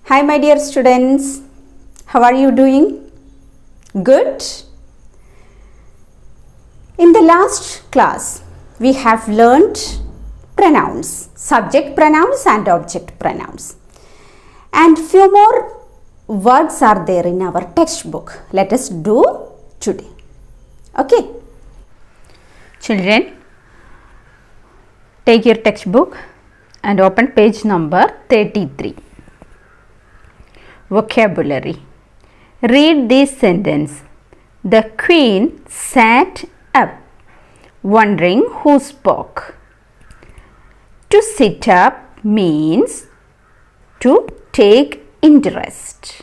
Hi my dear students, how are you doing? Good? In the last class, we have learnt pronouns, subject pronouns and object pronouns. And few more words are there in our textbook. Let us do today. Okay? Children, take your textbook and open page number 33. Vocabulary. Read this sentence. The queen sat up, wondering who spoke. To sit up means to take interest.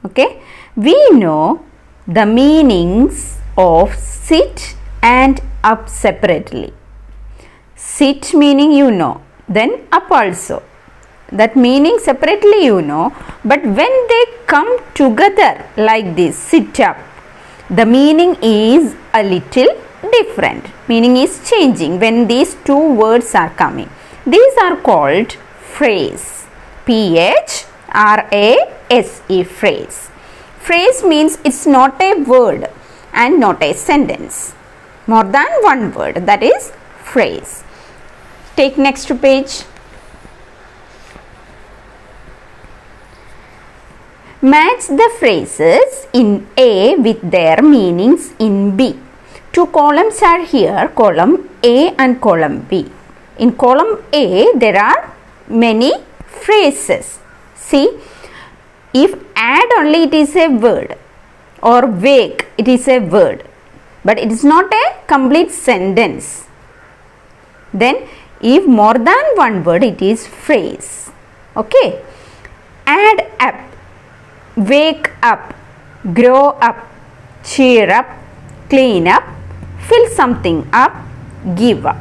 Okay? We know the meanings of sit and up separately. Sit meaning you know, then up also. That meaning separately you know, but when they come together like this, sit up, the meaning is a little different. Meaning is changing when these two words are coming. These are called phrase. Phrase, phrase. Phrase means it's not a word and not a sentence. More than one word, that is phrase. Take next page. Match the phrases in A with their meanings in B. Two columns are here, column A and column B. In column A, there are many phrases. See, if add only it is a word, or wake it is a word, but it is not a complete sentence. Then, if more than one word, it is phrase. Okay, add up, wake up, grow up, cheer up, clean up, fill something up, give up.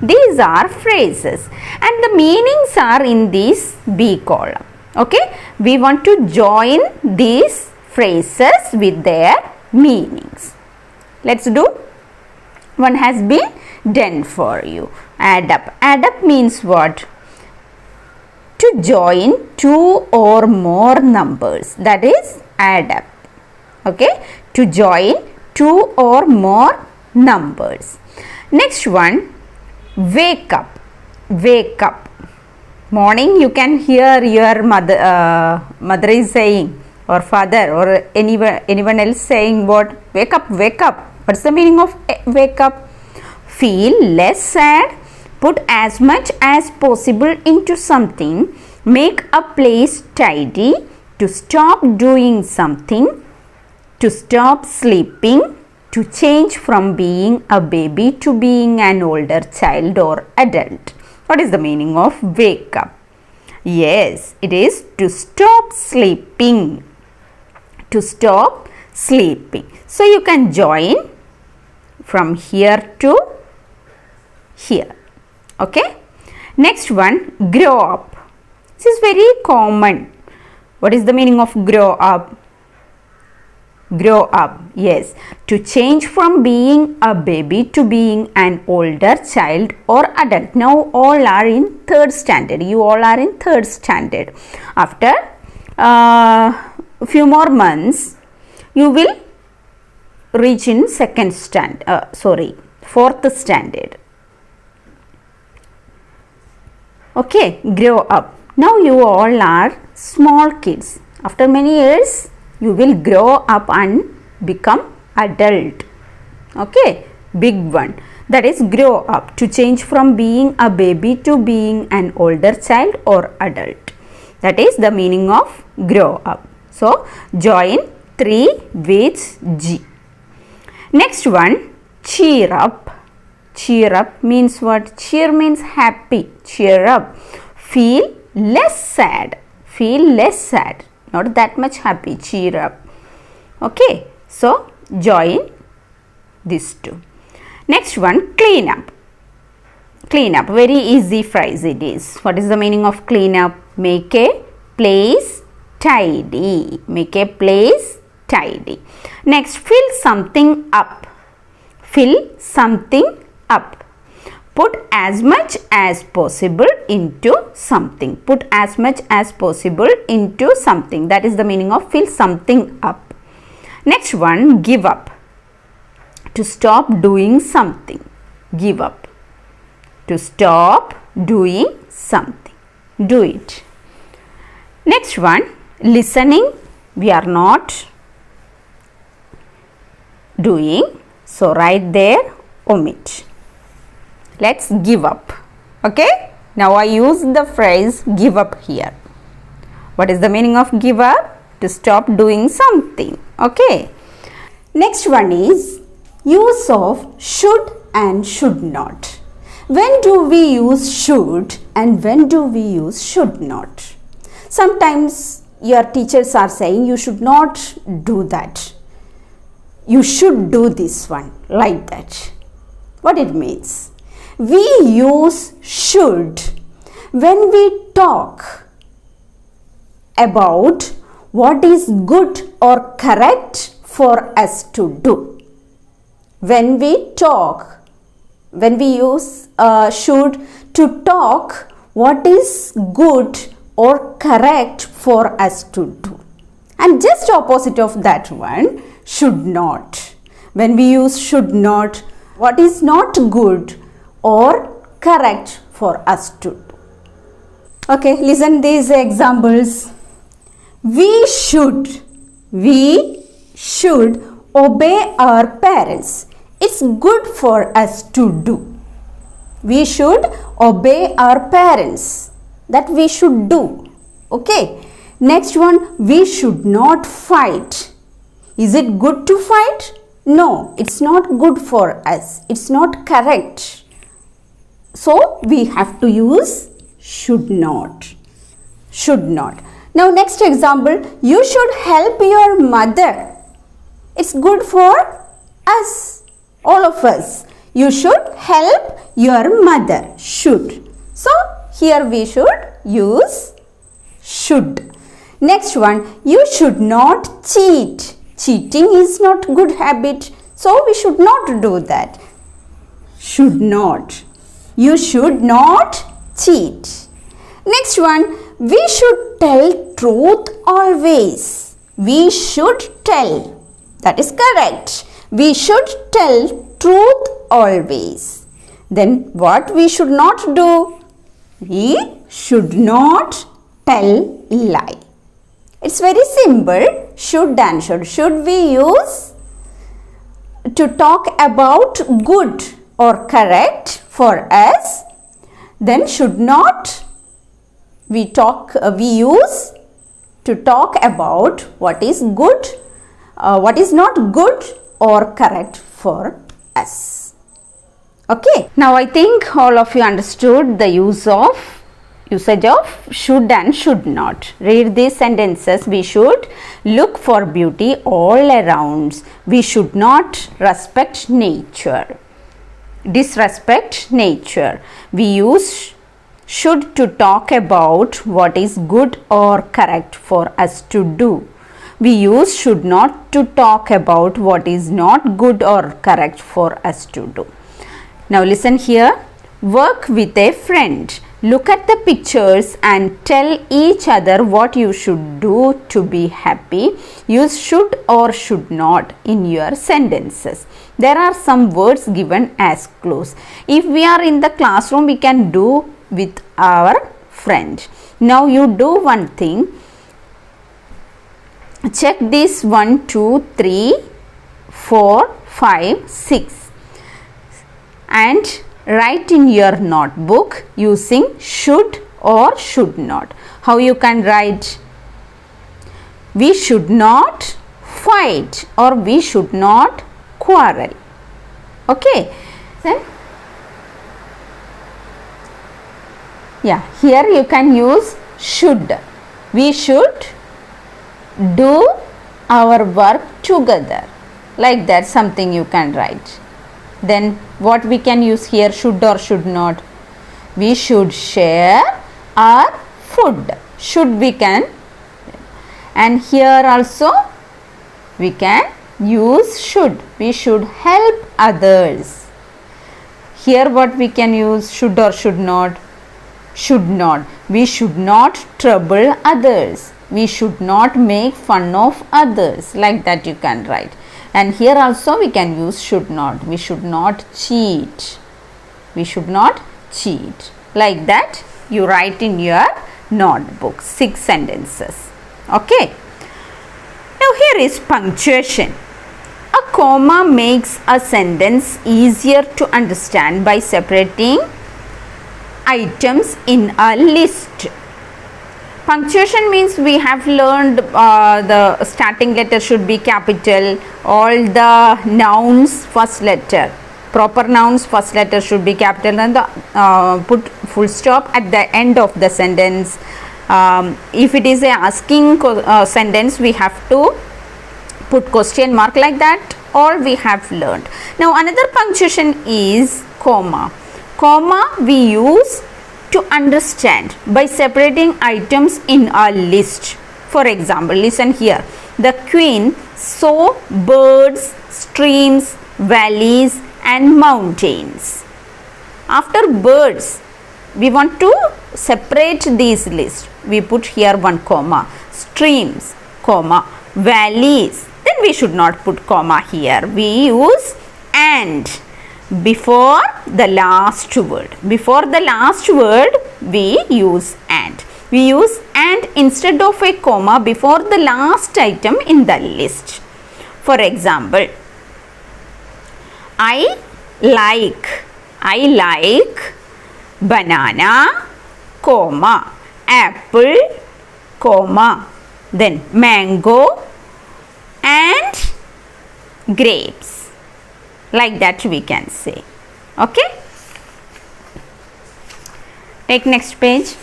These are phrases and the meanings are in this B column. Okay, we want to join these phrases with their meanings. Let's do. One has been done for you. Add up. Add up means what? To join two or more numbers, that is add up. Okay, to join two or more numbers. Next one, wake up. Wake up. Morning you can hear your mother is saying, or father, or anyone else saying what? Wake up, wake up. What's the meaning of wake up? Feel less sad. Put as much as possible into something, make a place tidy, to stop doing something, to stop sleeping, to change from being a baby to being an older child or adult. What is the meaning of wake up? Yes, it is to stop sleeping. To stop sleeping. So you can join from here to here. Okay, next one, grow up. This is very common. What is the meaning of grow up? Grow up, yes, to change from being a baby to being an older child or adult. Now all are in third standard. You all are in third standard. After few more months, you will reach in fourth standard. Okay, grow up. Now you all are small kids. After many years, you will grow up and become adult. Okay, big one. That is grow up, to change from being a baby to being an older child or adult. That is the meaning of grow up. So, join 3 with G. Next one, cheer up. Cheer up means what? Cheer means happy. Cheer up. Feel less sad. Feel less sad. Not that much happy. Cheer up. Okay. So, join these two. Next one, clean up. Clean up. Very easy phrase it is. What is the meaning of clean up? Make a place tidy. Make a place tidy. Next, fill something up. Fill something up. Put as much as possible into something. Put as much as possible into something. That is the meaning of fill something up. Next one, give up. To stop doing something. Give up. To stop doing something. Do it. Next one, listening. We are not doing. So write there, omit. Let's give up. Okay. Now I use the phrase give up here. What is the meaning of give up? To stop doing something. Okay. Next one is use of should and should not. When do we use should and when do we use should not? Sometimes your teachers are saying you should not do that. You should do this one, like that. What it means? We use should when we talk about what is good or correct for us to do. When we use should to talk what is good or correct for us to do. And just opposite of that one, should not. When we use should not, what is not good or correct for us to do. Okay, listen these examples. We should obey our parents. It's good for us to do. We should obey our parents. That we should do. Okay. Next one, we should not fight. Is it good to fight? No, it's not good for us. It's not correct. So we have to use should not. Should not. Now next example, you should help your mother. It's good for us, all of us. You should help your mother. Should. So here we should use should. Next one, you should not cheat. Cheating is not good habit. So we should not do that. Should not. You should not cheat. Next one, we should tell truth always. We should tell. That is correct. We should tell truth always. Then what we should not do? We should not tell lie. It's very simple. Should and should. Should we use to talk about good or correct for us? Then should not we use to talk about what is good, what is not good or correct for us. Okay. Now I think all of you understood the usage of should and should not. Read these sentences. We should look for beauty all around. We should not respect nature. Disrespect nature. We use should to talk about what is good or correct for us to do. We use should not to talk about what is not good or correct for us to do. Now listen here. Work with a friend. Look at the pictures and tell each other what you should do to be happy. Use should or should not in your sentences. There are some words given as clues. If we are in the classroom, we can do with our friend. Now you do one thing. Check this 1, 2, 3, 4, 5, 6 and write in your notebook using should or should not. How you can write? We should not fight or we should not quarrel. Okay. Then here you can use should. We should do our work together. Like that something you can write. Then what we can use here, should or should not? We should share our food. Should we can. And here also we can use should. We should help others. Here what we can use? Should or should not? Should not. We should not trouble others. We should not make fun of others. Like that you can write. And here also we can use should not. We should not cheat. We should not cheat. Like that you write in your notebook 6 sentences. Okay. Now here is punctuation. A comma makes a sentence easier to understand by separating items in a list. Punctuation means we have learned the starting letter should be capital, all the nouns first letter, proper nouns first letter should be capital, and the put full stop at the end of the sentence. If it is a asking sentence, we have to put question mark, like that all we have learned. Now another punctuation is comma. Comma we use to understand by separating items in a list. For example, listen here. The queen saw birds, streams, valleys and mountains. After birds, we want to separate these lists. We put here one comma. Streams, comma. Valleys. Then we should not put comma here. We use and before the last word. Before the last word we use and. We use and instead of a comma before the last item in the list. For example, I like banana, comma, apple, comma, then mango and grapes. Like that we can say. Okay. Take next page.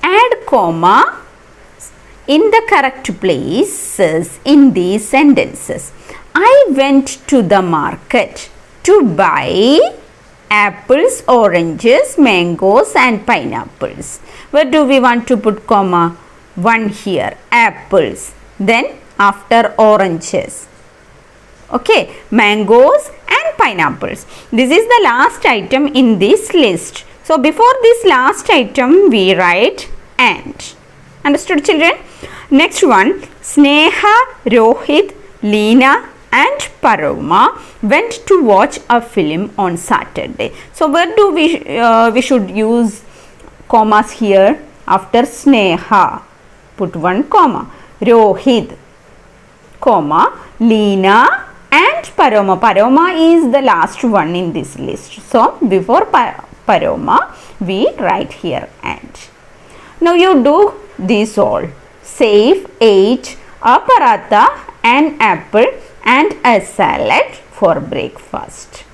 Add comma in the correct places in these sentences. I went to the market to buy apples, oranges, mangoes and pineapples. Where do we want to put comma? One here, apples. Then after oranges. Okay, mangoes and pineapples. This is the last item in this list. So before this last item we write and. Understood, children? Next one, Sneha, Rohit, Leena and Paroma went to watch a film on Saturday. So where do we should use commas here? After Sneha, put one comma. Rohit, comma, Leena and Paroma. Paroma is the last one in this list. So before Paroma we write here and. Now you do this all. Saif ate a paratha, an apple and a salad for breakfast.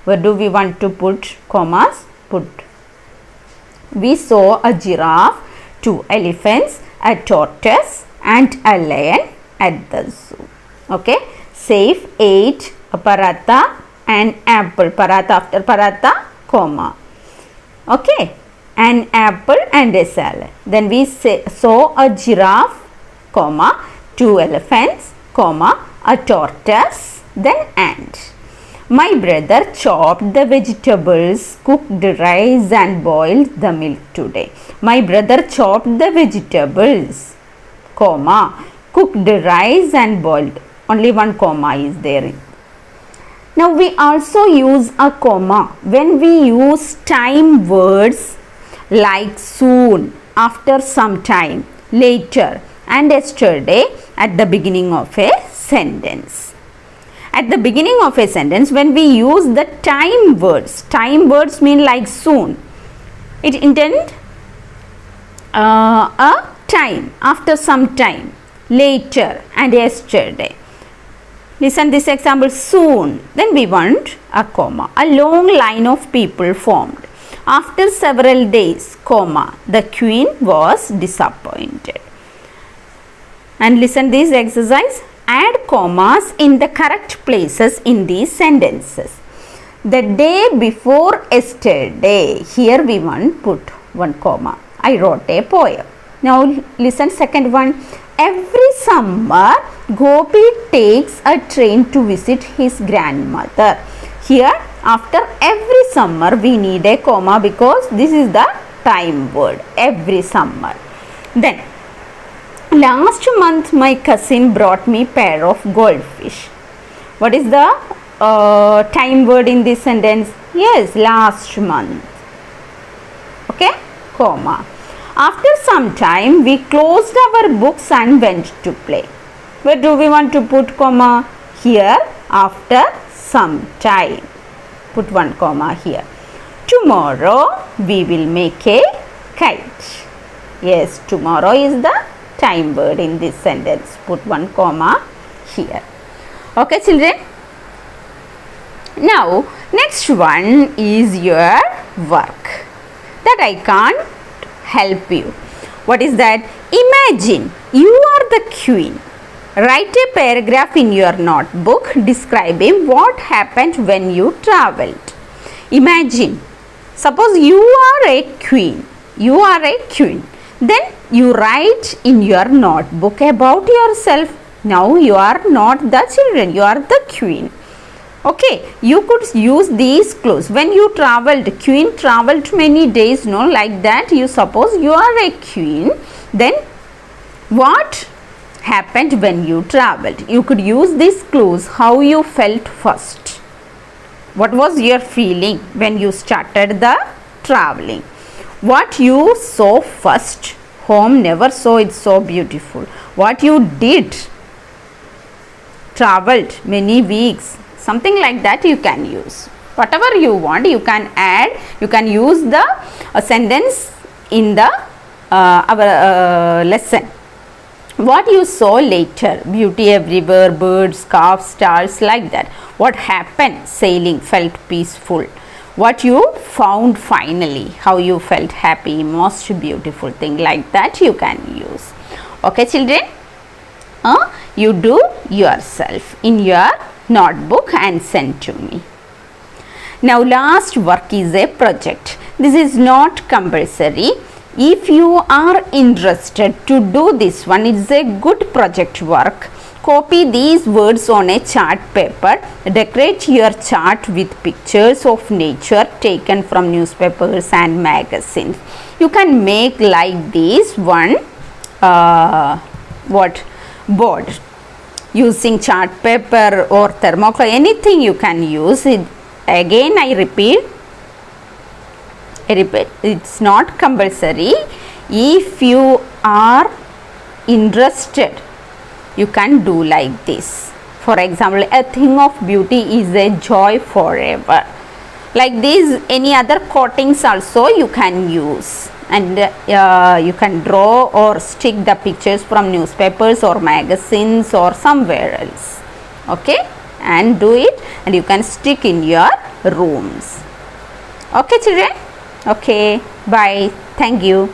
Where do we want to put commas? Put. We saw a giraffe, 2 elephants, a tortoise and a lion at the zoo. Okay. Saif ate a paratha, an apple. Paratha after paratha, comma. Okay. An apple and a salad. Then we saw a giraffe, comma, 2 elephants, comma, a tortoise, then and. My brother chopped the vegetables, cooked the rice and boiled the milk today. My brother chopped the vegetables, comma, cooked the rice and boiled. Only one comma is there. Now we also use a comma when we use time words like soon, after some time, later and yesterday at the beginning of a sentence. At the beginning of a sentence, when we use the time words mean like soon. It intend a time, after some time, later and yesterday. Listen this example, soon. Then we want a comma. A long line of people formed. After several days, comma, the queen was disappointed. And listen this exercise. Add commas in the correct places in these sentences. The day before yesterday. Here we want put one comma. I wrote a poem. Now listen second one. Every summer Gopi takes a train to visit his grandmother. Here after every summer we need a comma because this is the time word, every summer. Then last month my cousin brought me pair of goldfish. What is the time word in this sentence? Yes, last month. Okay, comma. After some time we closed our books and went to play. Where do we want to put comma? Here, after some time. Put one comma here. Tomorrow we will make a kite. Yes, tomorrow is the time word in this sentence. Put one comma here. Okay, children. Now next one is your work that I can't help you. What is that? Imagine you are the queen. Write a paragraph in your notebook describing what happened when you traveled. Imagine, suppose you are a queen. You are a queen. Then you write in your notebook about yourself. Now you are not the children, you are the queen. Okay, you could use these clues. When you traveled, queen traveled many days, no, like that. You suppose you are a queen. Then what happened when you traveled? You could use these clues. How you felt first. What was your feeling when you started the traveling? What you saw first. Home never saw it so beautiful. What you did. Traveled many weeks. Something like that you can use. Whatever you want, you can add. You can use the sentence in the our lesson. What you saw later, beauty everywhere, birds, calves, stars, like that. What happened, sailing, felt peaceful. What you found finally, how you felt happy, most beautiful thing, like that you can use. Okay, children, you do yourself in your notebook and send to me. Now last work is a project. This is not compulsory. If you are interested to do this one, it's a good project work. Copy these words on a chart paper. Decorate your chart with pictures of nature taken from newspapers and magazines. You can make like this one board using chart paper or thermocol, anything you can use it. Again I repeat, it's not compulsory. If you are interested, you can do like this. For example, a thing of beauty is a joy forever. Like this, any other quotings also you can use, and you can draw or stick the pictures from newspapers or magazines or somewhere else. Okay, and do it, and you can stick in your rooms. Okay, children. Okay, bye. Thank you.